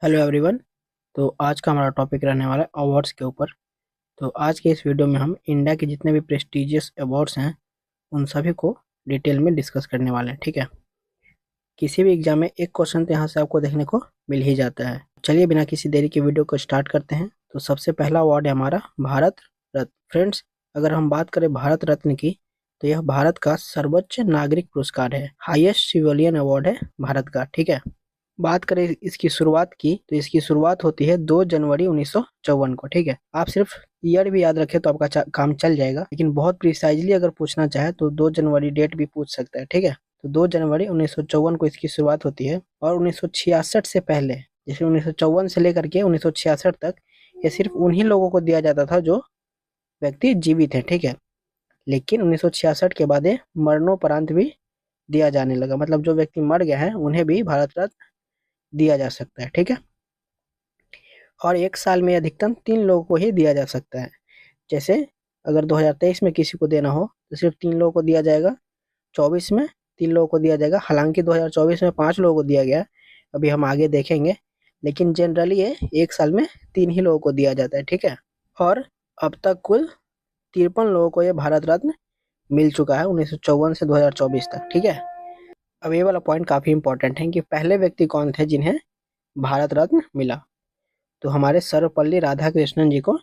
Hello everyone. तो आज का हमारा टॉपिक रहने वाला है अवार्ड्स के ऊपर। तो आज के इस वीडियो में हम इंडिया के जितने भी प्रेस्टिजियस अवार्ड्स हैं उन सभी को डिटेल में डिस्कस करने वाले हैं। ठीक है, किसी भी एग्जाम में एक क्वेश्चन तो यहाँ से आपको देखने को मिल ही जाता है। चलिए बिना किसी देरी के वीडियो को स्टार्ट करते हैं। तो सबसे पहला अवार्ड है हमारा भारत रत्न। फ्रेंड्स, अगर हम बात करें भारत रत्न की तो यह भारत का सर्वोच्च नागरिक पुरस्कार है, हाईएस्ट सिविलियन अवार्ड है भारत का। ठीक है, बात करें इसकी शुरुआत की तो इसकी शुरुआत होती है 2 जनवरी 1954 को। ठीक है, आप सिर्फ ईयर भी याद रखें तो आपका काम चल जाएगा, लेकिन बहुत प्रिसाइजली अगर पूछना चाहे तो 2 जनवरी डेट भी पूछ सकता है। ठीक है, तो 2 जनवरी 1954 को इसकी शुरुआत होती है। और 1966 से पहले, जैसे 1954 से लेकर के 1966 तक, ये सिर्फ उन्हीं लोगों को दिया जाता था जो व्यक्ति जीवित है। ठीक है, लेकिन 1966 के बाद ये मरणोपरांत भी दिया जाने लगा, मतलब जो व्यक्ति मर गया है उन्हें भी भारत रत्न दिया जा सकता है। ठीक है, और एक साल में अधिकतम 3 लोगों को ही दिया जा सकता है। जैसे अगर 2023 में किसी को देना हो तो सिर्फ 3 लोगों को दिया जाएगा, 24 में 3 लोगों को दिया जाएगा। हालांकि 2024 में 5 लोगों को दिया गया, अभी हम आगे देखेंगे, लेकिन जनरली ये एक साल में 3 ही लोगों को दिया जाता है। ठीक है, और अब तक कुल 53 लोगों को ये भारत रत्न मिल चुका है 1954 से 2024 तक। ठीक है, अब ये वाला पॉइंट काफी इंपॉर्टेंट है कि पहले व्यक्ति कौन थे जिन्हें भारत रत्न मिला। तो हमारे सर्वपल्ली राधाकृष्णन जी को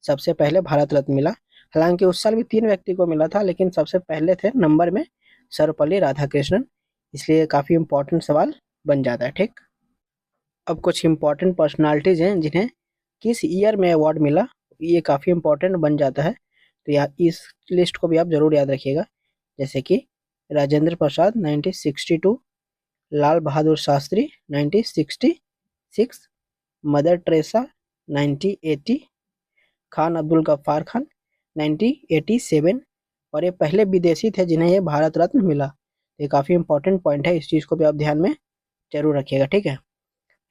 सबसे पहले भारत रत्न मिला। हालांकि उस साल भी 3 व्यक्ति को मिला था, लेकिन सबसे पहले थे नंबर में सर्वपल्ली राधाकृष्णन, इसलिए काफी इंपॉर्टेंट सवाल बन जाता है। ठीक, अब कुछ इंपॉर्टेंट पर्सनालिटीज हैं जिन्हें किस ईयर में अवार्ड मिला, ये काफी इंपॉर्टेंट बन जाता है। तो या इस लिस्ट को भी आप जरूर याद रखिएगा। जैसे कि राजेंद्र प्रसाद 1962, लाल बहादुर शास्त्री 1966, मदर टेरेसा 1980, खान अब्दुल गफ्फार खान 1987, और ये पहले विदेशी थे जिन्हें ये भारत रत्न मिला। ये काफ़ी इंपॉर्टेंट पॉइंट है, इस चीज़ को भी आप ध्यान में जरूर रखिएगा। ठीक है,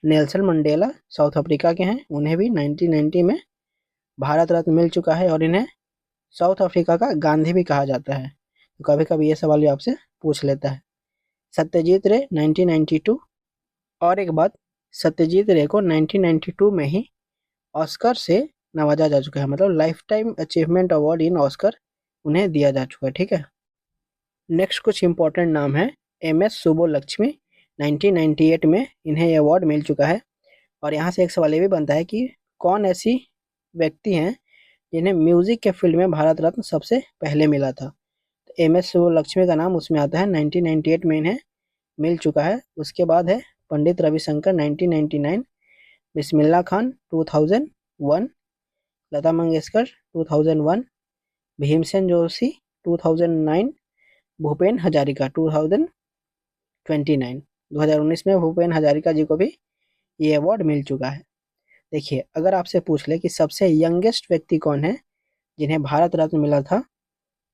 नेल्सन मंडेला साउथ अफ्रीका के हैं, उन्हें भी 1990 में भारत रत्न मिल चुका है, और इन्हें साउथ अफ्रीका का गांधी भी कहा जाता है। तो कभी कभी ये सवाल भी आपसे पूछ लेता है। सत्यजीत रे 1992, और एक बात, सत्यजीत रे को 1992 में ही ऑस्कर से नवाजा जा चुका है, मतलब life time achievement award in Oscar उन्हें दिया जा चुका है। ठीक है, नेक्स्ट कुछ इंपॉर्टेंट नाम है। MS सुब्बुलक्ष्मी 1998 में इन्हें ये अवार्ड मिल चुका है। और यहाँ से एक सवाल ये भी बनता है कि कौन ऐसी व्यक्ति हैं जिन्हें म्यूजिक के फील्ड में भारत रत्न सबसे पहले मिला था। तो MS सुब्बुलक्ष्मी का नाम उसमें आता है, 1998 में इन्हें मिल चुका है। उसके बाद है पंडित रविशंकर 1999, बिस्मिल्लाह खान 2001, लता मंगेशकर 2001, भीमसेन जोशी 2009, भूपेन हजारिका 2029। 2019 में भूपेन हजारिका जी को भी ये अवार्ड मिल चुका है। देखिए, अगर आपसे पूछ ले कि सबसे यंगेस्ट व्यक्ति कौन है जिन्हें भारत रत्न मिला था,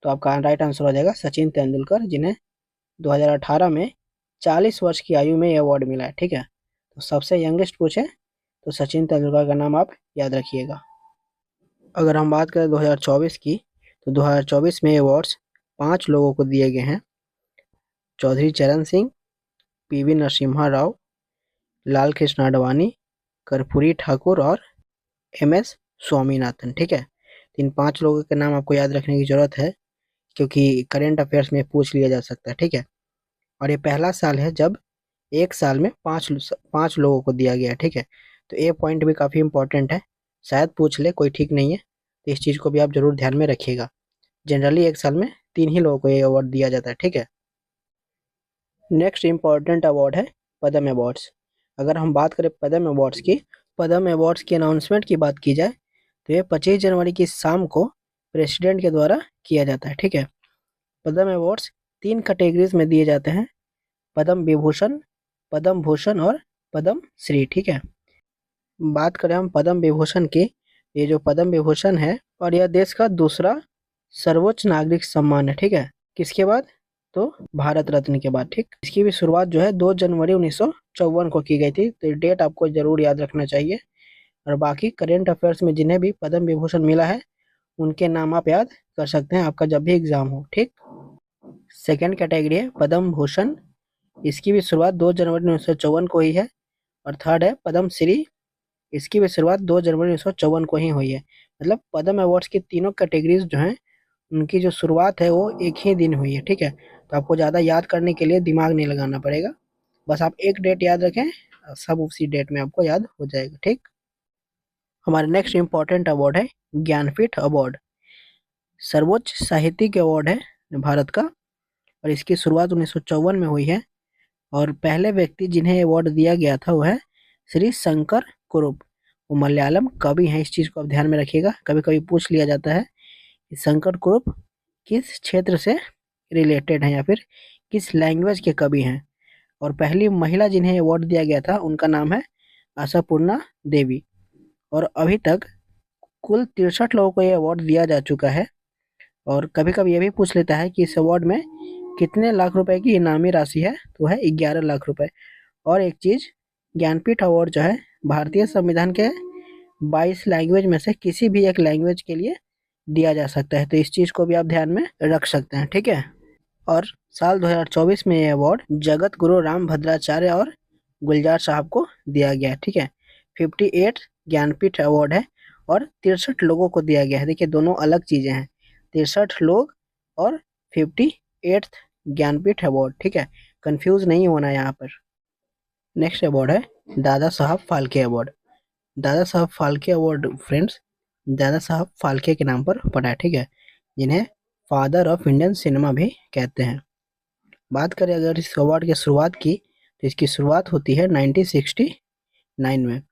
तो आपका राइट आंसर हो जाएगा सचिन तेंदुलकर, जिन्हें 2018 में 40 वर्ष की आयु में ये अवार्ड मिला है। ठीक है, तो सबसे यंगेस्ट पूछे तो सचिन तेंदुलकर का नाम आप याद रखिएगा। अगर हम बात करें 2024 की, तो 2024 में अवार्ड्स 5 लोगों को दिए गए हैं। चौधरी चरण सिंह, PV नरसिम्हा राव, लाल कृष्ण आडवाणी, कर्पूरी ठाकुर और MS स्वामीनाथन। ठीक है, इन 5 लोगों के नाम आपको याद रखने की जरूरत है, क्योंकि करेंट अफेयर्स में पूछ लिया जा सकता है। ठीक है, और ये पहला साल है जब एक साल में पाँच लोगों को दिया गया है। ठीक है, तो ये पॉइंट भी काफ़ी इंपॉर्टेंट है, शायद पूछ ले, कोई ठीक नहीं है, तो इस चीज़ को भी आप जरूर ध्यान में रखिएगा। जनरली एक साल में 3 ही लोगों को ये अवार्ड दिया जाता है। ठीक है, नेक्स्ट इम्पॉर्टेंट अवार्ड है पद्म अवार्ड्स। अगर हम बात करें पद्म अवार्ड्स की, पद्म अवार्ड्स की अनाउंसमेंट की बात की जाए तो ये 25 जनवरी की शाम को प्रेसिडेंट के द्वारा किया जाता है। ठीक है, पद्म अवार्ड्स 3 कैटेगरीज में दिए जाते हैं, पद्म विभूषण, पद्म भूषण और पद्म श्री। ठीक है, बात करें हम पद्म विभूषण की, ये जो पद्म विभूषण है, और यह देश का दूसरा सर्वोच्च नागरिक सम्मान है। ठीक है, किसके बाद, तो भारत रत्न के बाद। ठीक, इसकी भी शुरुआत जो है 2 जनवरी 1954 को की गई थी, तो ये डेट आपको जरूर याद रखना चाहिए। और बाकी करेंट अफेयर्स में जिन्हें भी पद्म विभूषण मिला है उनके नाम आप याद कर सकते हैं आपका जब भी एग्जाम हो। ठीक, सेकेंड कैटेगरी है पद्म भूषण, इसकी भी शुरुआत 2 जनवरी 1954 को ही है, और थर्ड है पद्म श्री, इसकी भी शुरुआत 2 जनवरी 1954 को ही हुई है। मतलब पद्म अवार्ड्स की तीनों कैटेगरीज जो हैं उनकी जो शुरुआत है वो एक ही दिन हुई है, ठीक है। तो आपको ज़्यादा याद करने के लिए दिमाग नहीं लगाना पड़ेगा, बस आप एक डेट याद रखें, सब उसी डेट में आपको याद हो जाएगा, ठीक। हमारा नेक्स्ट इम्पॉर्टेंट अवार्ड है ज्ञानपीठ अवार्ड। सर्वोच्च साहित्यिक अवार्ड है भारत का, और इसकी शुरुआत 1954 में हुई है। और पहले व्यक्ति जिन्हें अवार्ड दिया गया था वो है श्री शंकर कुरुप। वो मलयालम कवि हैं, इस चीज़ को आप ध्यान में रखिएगा, कभी कभी पूछ लिया जाता है कि शंकर कुरुप किस क्षेत्र से रिलेटेड हैं या फिर किस लैंग्वेज के कवि हैं। और पहली महिला जिन्हें अवार्ड दिया गया था उनका नाम है आशापूर्णा देवी। और अभी तक कुल 63 लोगों को ये अवार्ड दिया जा चुका है। और कभी कभी ये भी पूछ लेता है कि इस अवार्ड में कितने लाख रुपए की इनामी राशि है, तो है 11 लाख रुपए। और एक चीज़, ज्ञानपीठ अवार्ड जो है भारतीय संविधान के 22 लैंग्वेज में से किसी भी एक लैंग्वेज के लिए दिया जा सकता है, तो इस चीज़ को भी आप ध्यान में रख सकते हैं, ठीक है। और साल 2024 में ये अवार्ड जगत गुरु राम भद्राचार्य और गुलजार साहब को दिया गया है, ठीक है। 58 ज्ञानपीठ अवार्ड है और 63 लोगों को दिया गया है। देखिए दोनों अलग चीज़ें हैं, 63 लोग और 58 ज्ञानपीठ अवार्ड, ठीक है, कंफ्यूज नहीं होना यहाँ पर। नेक्स्ट अवार्ड है Dada Saheb Phalke award. Dada Saheb Phalke award friends Dada Saheb Phalke के नाम पर पड़ा है, ठीक है, जिन्हें फादर ऑफ इंडियन सिनेमा भी कहते हैं। बात करें अगर इस अवार्ड की शुरुआत की, तो इसकी शुरुआत होती है 1969 में।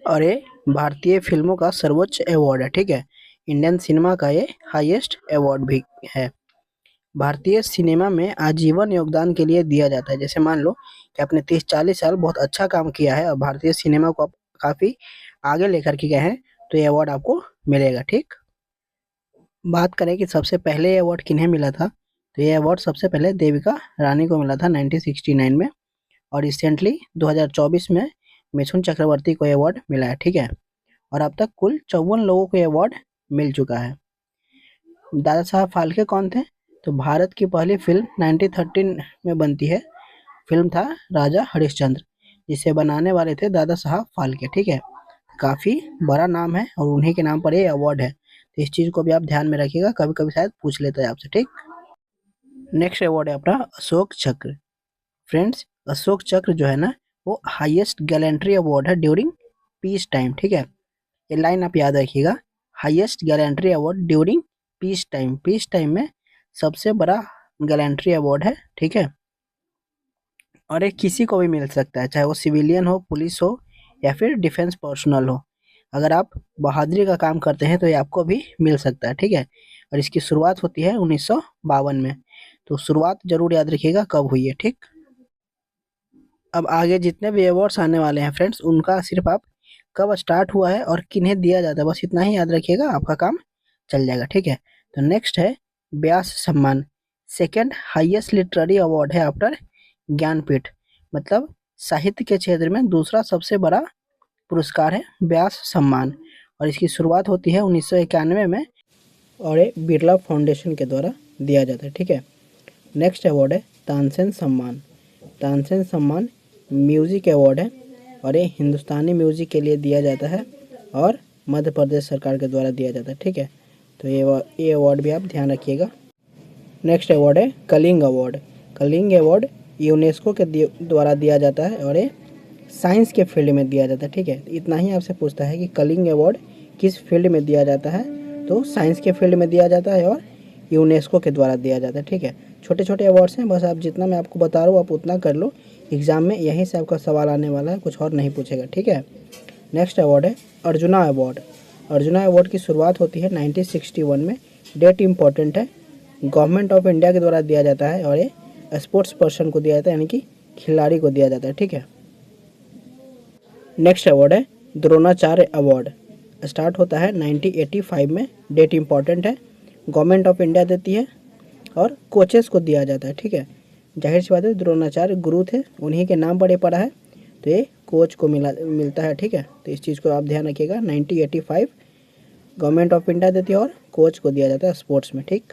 और ये भारतीय फिल्मों का सर्वोच्च अवार्ड है, ठीक है, इंडियन सिनेमा का ये हाईएस्ट अवार्ड भी है। भारतीय सिनेमा में आजीवन योगदान के लिए दिया जाता है। जैसे मान लो कि आपने 30-40 साल बहुत अच्छा काम किया है और भारतीय सिनेमा को आप काफ़ी आगे लेकर के गए हैं, तो ये अवार्ड आपको मिलेगा, ठीक। बात करें कि सबसे पहले ये अवार्ड किन्हें मिला था, तो ये अवार्ड सबसे पहले देविका रानी को मिला था 1969 में। और रिसेंटली 2024 में मिथुन चक्रवर्ती को अवार्ड मिला है, ठीक है। और अब तक कुल 54 लोगों को अवार्ड मिल चुका है। दादा साहब फाल्के कौन थे, तो भारत की पहली फिल्म 1913 में बनती है, फिल्म था राजा हरिश्चंद्र, जिसे बनाने वाले थे दादा साहब फाल्के, ठीक है। काफ़ी बड़ा नाम है और उन्हीं के नाम पर ये अवार्ड है, तो इस चीज़ को भी आप ध्यान में रखिएगा, कभी कभी शायद पूछ लेता है आपसे, ठीक। नेक्स्ट अवार्ड है अपना अशोक चक्र। फ्रेंड्स अशोक चक्र जो है ना वो हाईएस्ट गैलेंट्री अवार्ड है ड्यूरिंग पीस टाइम, ठीक है। ये लाइन आप याद रखिएगा, highest gallantry award during peace time. Peace time में सबसे बड़ा गैलेंट्री अवार्ड है, ठीक है। और ये किसी को भी मिल सकता है, चाहे वो सिविलियन हो, पुलिस हो या फिर डिफेंस पर्सनल हो। अगर आप बहादुरी का काम करते हैं तो ये आपको भी मिल सकता है, ठीक है। और इसकी शुरुआत होती है 1952 में, तो शुरुआत जरूर याद रखिएगा कब हुई है, ठीक। अब आगे जितने भी अवार्ड्स आने वाले हैं फ्रेंड्स, उनका सिर्फ आप कब स्टार्ट हुआ है और किन्हें दिया जाता है, बस इतना ही याद रखिएगा, आपका काम चल जाएगा, ठीक है। तो नेक्स्ट है व्यास सम्मान। सेकेंड हाईएस्ट लिटरेरी अवार्ड है आफ्टर ज्ञानपीठ, मतलब साहित्य के क्षेत्र में दूसरा सबसे बड़ा पुरस्कार है व्यास सम्मान। और इसकी शुरुआत होती है 1991 में और ये बिरला फाउंडेशन के द्वारा दिया जाता है, ठीक है। नेक्स्ट अवार्ड है तानसेन सम्मान। तानसेन सम्मान म्यूज़िक अवार्ड है और ये हिंदुस्तानी म्यूज़िक के लिए दिया जाता है और मध्य प्रदेश सरकार के द्वारा दिया जाता है, ठीक है। तो ये अवार्ड भी आप ध्यान रखिएगा। नेक्स्ट अवार्ड है Kalinga award. Kalinga award UNESCO के द्वारा दिया जाता है और ये साइंस के फील्ड में दिया जाता है, ठीक है। इतना ही आपसे पूछता है कि कलिंग अवार्ड किस फील्ड में दिया जाता है, तो साइंस के फील्ड में दिया जाता है और यूनेस्को के द्वारा दिया जाता है, ठीक है। छोटे छोटे अवार्ड्स हैं, बस आप जितना मैं आपको बता रहा हूँ आप उतना कर लो, एग्जाम में यहीं से आपका सवाल आने वाला है, कुछ और नहीं पूछेगा, ठीक है। नेक्स्ट अवार्ड है अर्जुना अवार्ड। अर्जुना अवार्ड की शुरुआत होती है 1961 में, डेट इंपॉर्टेंट है, गवर्नमेंट ऑफ इंडिया के द्वारा दिया जाता है और ये स्पोर्ट्स पर्सन को दिया जाता है, यानी कि खिलाड़ी को दिया जाता है, ठीक है। नेक्स्ट अवार्ड है द्रोणाचार्य अवार्ड। स्टार्ट होता है 1985 में, डेट इंपॉर्टेंट है, गवर्नमेंट ऑफ इंडिया देती है और कोचेस को दिया जाता है, ठीक है। जाहिर सी बात है द्रोणाचार्य गुरु थे, उन्हीं के नाम पर ये पड़ा है, तो ये कोच को मिलता है, ठीक है। तो इस चीज़ को आप ध्यान रखिएगा, 1985 गवर्नमेंट ऑफ इंडिया देती है और कोच को दिया जाता है स्पोर्ट्स में, ठीक।